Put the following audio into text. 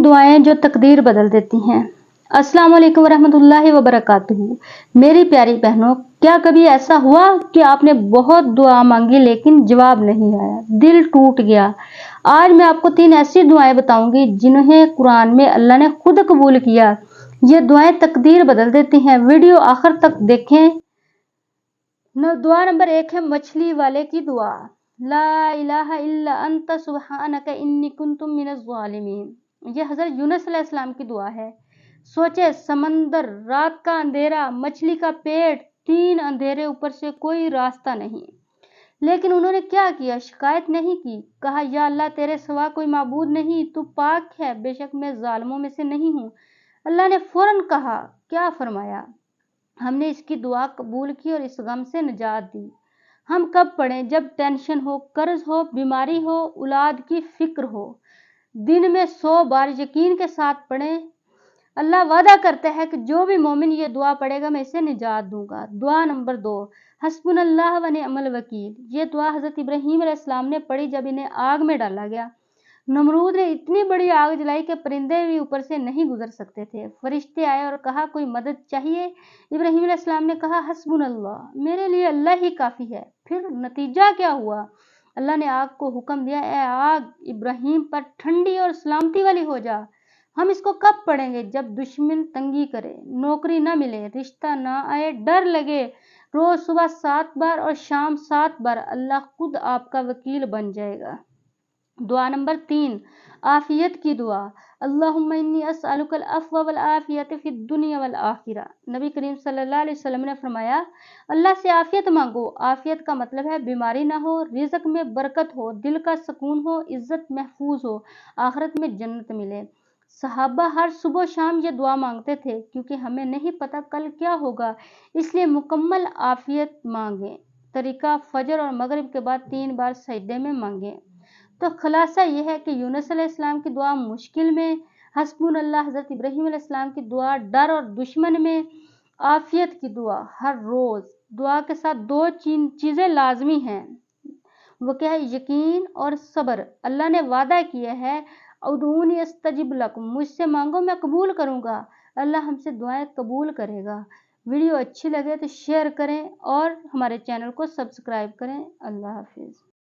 दुआएं जो तकदीर बदल देती हैं। अस्सलाम वालेकुम वरहमतुल्लाहि वबरकातुहू। मेरी प्यारी बहनों, क्या कभी ऐसा हुआ कि आपने बहुत दुआ मांगी लेकिन जवाब नहीं आया, दिल टूट गया? आज मैं आपको 3 ऐसी दुआएं बताऊंगी जिन्हें कुरान में अल्लाह ने खुद कबूल किया। ये दुआएं तकदीर बदल देती हैं। वीडियो आखिर तक देखें। दुआ नंबर 1 है मछली वाले की दुआ। ला इलाहा इल्ला अंता सुब्हानका इन्नी कुन्तु मिनज़ ज़ालिमीन। ये हज़रत यूनुस अलैहिस्सलाम की दुआ है। सोचे, समंदर, रात का अंधेरा, मछली का पेट, 3 अंधेरे, ऊपर से कोई रास्ता नहीं। लेकिन उन्होंने क्या किया? शिकायत नहीं की। कहा, या अल्लाह, तेरे सिवा कोई माबूद नहीं, तू पाक है, बेशक मैं जालिमों में से नहीं हूँ। अल्लाह ने फौरन कहा, क्या फरमाया? हमने इसकी दुआ कबूल की और इस गम से निजात दी। हम कब पढ़ें? जब टेंशन हो, कर्ज हो, बीमारी हो, औलाद की फिक्र हो। दिन में 100 बार यकीन के साथ पढ़ें। अल्लाह वादा करता है कि जो भी मोमिन ये दुआ पढ़ेगा मैं इसे निजात दूंगा। दुआ नंबर 2, हस्बुनल्लाह व निअमल वकील। ये दुआ हज़रत इब्राहीम अलैहिस्सलाम ने पढ़ी जब इन्हें आग में डाला गया। नमरूद ने इतनी बड़ी आग जलाई कि परिंदे भी ऊपर से नहीं गुजर सकते थे। फरिश्ते आए और कहा, कोई मदद चाहिए? इब्राहीम अलैहिस्सलाम ने कहा, हस्बुनल्लाह, मेरे लिए अल्लाह ही काफ़ी है। फिर नतीजा क्या हुआ? अल्लाह ने आग को हुक्म दिया, ए आग, इब्राहीम पर ठंडी और सलामती वाली हो जा। हम इसको कब पढ़ेंगे? जब दुश्मन तंगी करे, नौकरी ना मिले, रिश्ता ना आए, डर लगे। रोज सुबह 7 बार और शाम 7 बार अल्लाह खुद आपका वकील बन जाएगा। दुआ नंबर 3, आफियत की दुआ। अल्लाहुम्मा इन्नी अस्अलुकल अफ़्व वल आफियत फ़िद दुनिया वल आखिरा। नबी करीम सल्लल्लाहु अलैहि वसल्लम ने फरमाया, अल्लाह से आफियत मांगो। आफियत का मतलब है बीमारी ना हो, रिज़्क में बरकत हो, दिल का सुकून हो, इज्जत महफूज हो, आखिरत में जन्नत मिले। सहाबा हर सुबह शाम ये दुआ मांगते थे क्योंकि हमें नहीं पता कल क्या होगा, इसलिए मुकम्मल आफियत मांगें। तरीका, फजर और मगरिब के बाद 3 बार सजदे में मांगें। तो खुलासा यह है कि यूनुस अलैहिस्सलाम की दुआ मुश्किल में, हस्बुनल्लाह हज़रत इब्राहीम अलैहिस्सलाम की दुआ डर और दुश्मन में, आफियत की दुआ हर रोज़। दुआ के साथ 2 चीज़ें लाजमी हैं, वो क्या है? यकीन और सब्र। अल्लाह ने वादा किया है, उदूनी अस्तजिब लकुम, मुझसे मांगो मैं कबूल करूँगा। अल्लाह हमसे दुआएं कबूल करेगा। वीडियो अच्छी लगे तो शेयर करें और हमारे चैनल को सब्सक्राइब करें। अल्लाह हाफिज़।